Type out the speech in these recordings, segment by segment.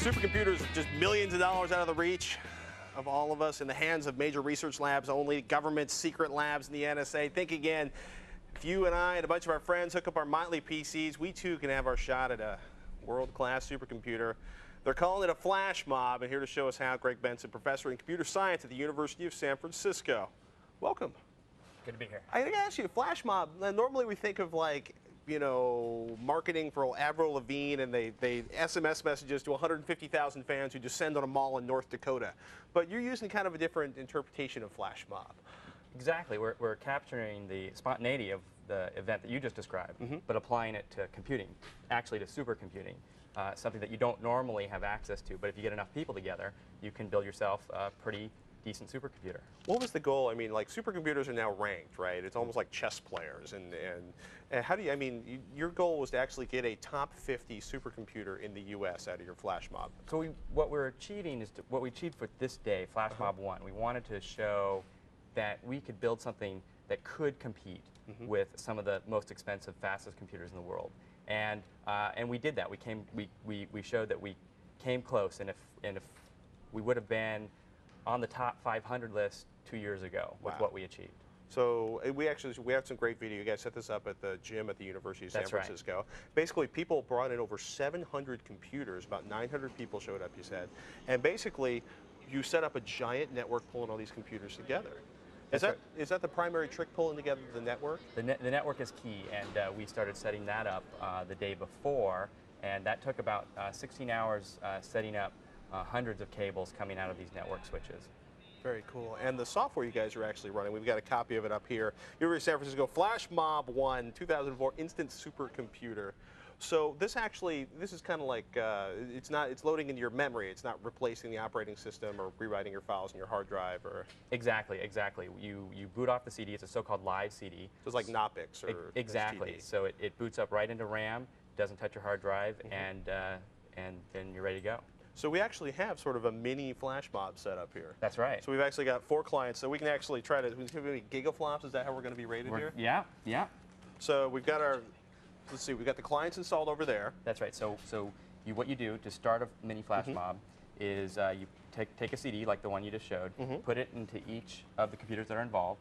Supercomputers are just millions of dollars out of the reach of all of us, in the hands of major research labs only, government secret labs in the NSA. Think again. If you and I and a bunch of our friends hook up our motley PCs, we too can have our shot at a world-class supercomputer. They're calling it a flash mob, and here to show us how, Greg Benson, professor in computer science at the University of San Francisco. Welcome. Good to be here. I gotta ask you, flash mob, normally we think of, like, you know, marketing for Avril Lavigne, and they SMS messages to 150,000 fans who descend on a mall in North Dakota. But you're using kind of a different interpretation of flash mob. Exactly. We're capturing the spontaneity of the event that you just described, but applying it to computing, actually to supercomputing, something that you don't normally have access to. But if you get enough people together, you can build yourself a pretty decent supercomputer. What was the goal? I mean, like, supercomputers are now ranked, right? It's almost like chess players. And how do you, I mean, your goal was to actually get a top 50 supercomputer in the U.S. out of your flash mob. So what we're achieving is what we achieved for this day, Flash Mob 1. We wanted to show that we could build something that could compete with some of the most expensive, fastest computers in the world. And we did that. We showed that we came close, and if we would have been on the top 500 list 2 years ago with what we achieved. So we have some great video. You guys set this up at the gym at the University of San Francisco. Right. Basically, people brought in over 700 computers. About 900 people showed up, you said. And basically, you set up a giant network pulling all these computers together. Is that the primary trick, pulling together the network? The network is key, and we started setting that up the day before, and that took about 16 hours setting up hundreds of cables coming out of these network switches. Very cool. And the software you guys are actually running, we've got a copy of it up here. University of San Francisco Flash Mob 1 2004 Instant Supercomputer. So this is kind of like, it's loading into your memory. It's not replacing the operating system or rewriting your files in your hard drive or... Exactly. You boot off the CD. It's a so-called live CD. So it's like Knoppix or Exactly. STD. So it boots up right into RAM, doesn't touch your hard drive, and then you're ready to go. So we actually have sort of a mini flash mob set up here. That's right. So we've actually got 4 clients, so we can actually try to, gigaflops, is that how we're going to be rated here? Yeah. So we've got our, let's see, we've got the clients installed over there. That's right. So what you do to start a mini flash mob is you take a CD like the one you just showed, put it into each of the computers that are involved,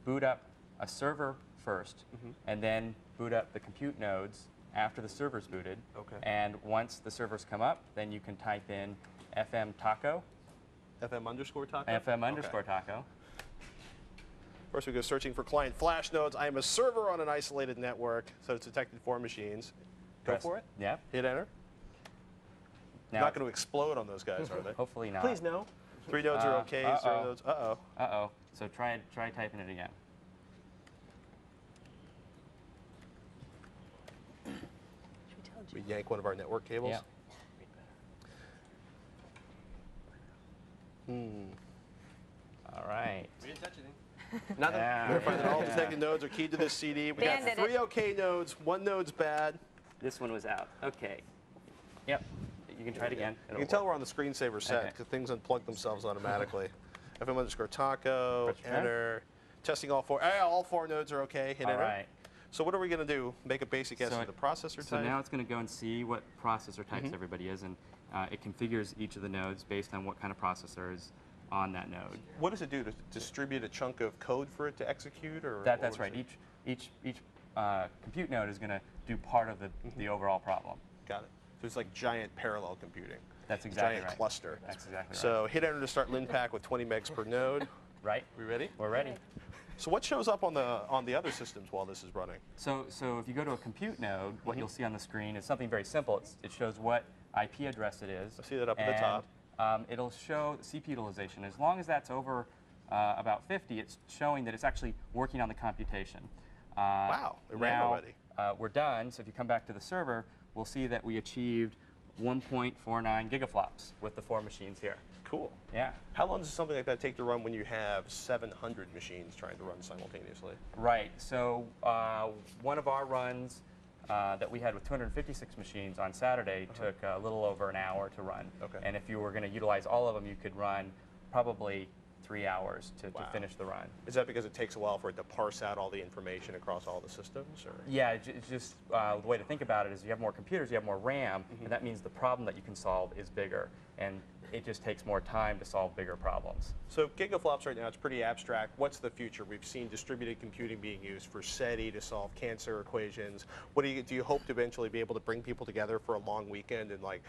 boot up a server first, and then boot up the compute nodes after the server's booted. Okay. And once the servers come up, then you can type in FM taco. FM underscore taco? FM underscore taco. First we go searching for client flash nodes. I am a server on an isolated network, so it's detected 4 machines. Go for it? Yeah. Hit enter. Now, not going to explode on those guys, are they? Hopefully not. Please no. 3 nodes are okay, 0 nodes, uh-oh. Uh-oh. So try typing it again. We yank one of our network cables. Yeah. All right. We didn't touch anything. Nothing. Verify that all detected nodes are keyed to this CD. We got 3 okay nodes, 1 node's bad. This one was out. Okay. Yep. You can try it again. You can tell we're on the screensaver set because things unplug themselves automatically. FM underscore taco, enter. Testing all 4. All 4 nodes are okay. Hit enter. All right. So what are we going to do? Make a basic guess of the processor type? So now it's going to go and see what processor types everybody is, and it configures each of the nodes based on what kind of processor is on that node. What does it do? To distribute a chunk of code for it to execute? Or that's right. Each compute node is going to do part of the overall problem. Got it. So it's like giant parallel computing. That's exactly giant right. cluster. That's exactly right. So hit enter to start LinPack with 20 megs per node. Right. We ready? We're ready. So what shows up on the other systems while this is running? So if you go to a compute node, what you'll see on the screen is something very simple. It shows what IP address it is. I see that up at the top. It'll show CPU utilization. As long as that's over about 50, it's showing that it's actually working on the computation. Wow, it ran already. We're done. So if you come back to the server, we'll see that we achieved 1.49 gigaflops with the 4 machines here. Cool. Yeah. How long does something like that take to run when you have 700 machines trying to run simultaneously? Right. So one of our runs that we had with 256 machines on Saturday took a little over an hour to run. Okay. And if you were going to utilize all of them, you could run probably 3 hours to Wow. finish the run. Is that because it takes a while for it to parse out all the information across all the systems? Or? Yeah, it's just the way to think about it is you have more computers, you have more RAM, and that means the problem that you can solve is bigger, and it just takes more time to solve bigger problems. So gigaflops right now, it's pretty abstract. What's the future? We've seen distributed computing being used for SETI to solve cancer equations. What do you hope to eventually be able to bring people together for a long weekend and, like,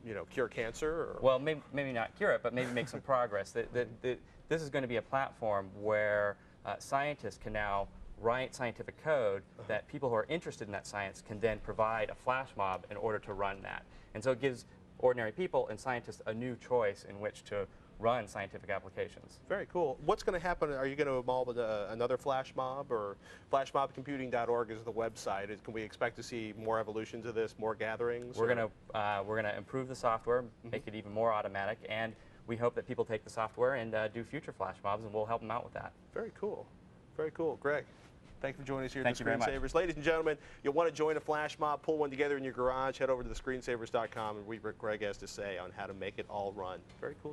you know, cure cancer? Or? Well, maybe not cure it, but maybe make some progress. This is going to be a platform where scientists can now write scientific code that people who are interested in that science can then provide a flash mob in order to run that. And so it gives ordinary people and scientists a new choice in which to run scientific applications. Very cool. What's going to happen? Are you going to involve another flash mob, or flashmobcomputing.org is the website? Can we expect to see more evolutions of this, more gatherings? We're going to improve the software, make it even more automatic, and we hope that people take the software and do future flash mobs, and we'll help them out with that. Very cool. Very cool. Greg, thank you for joining us here Thank at you the very much. Screensavers. Ladies and gentlemen, you'll want to join a flash mob, pull one together in your garage, head over to thescreensavers.com and read what Greg has to say on how to make it all run. Very cool.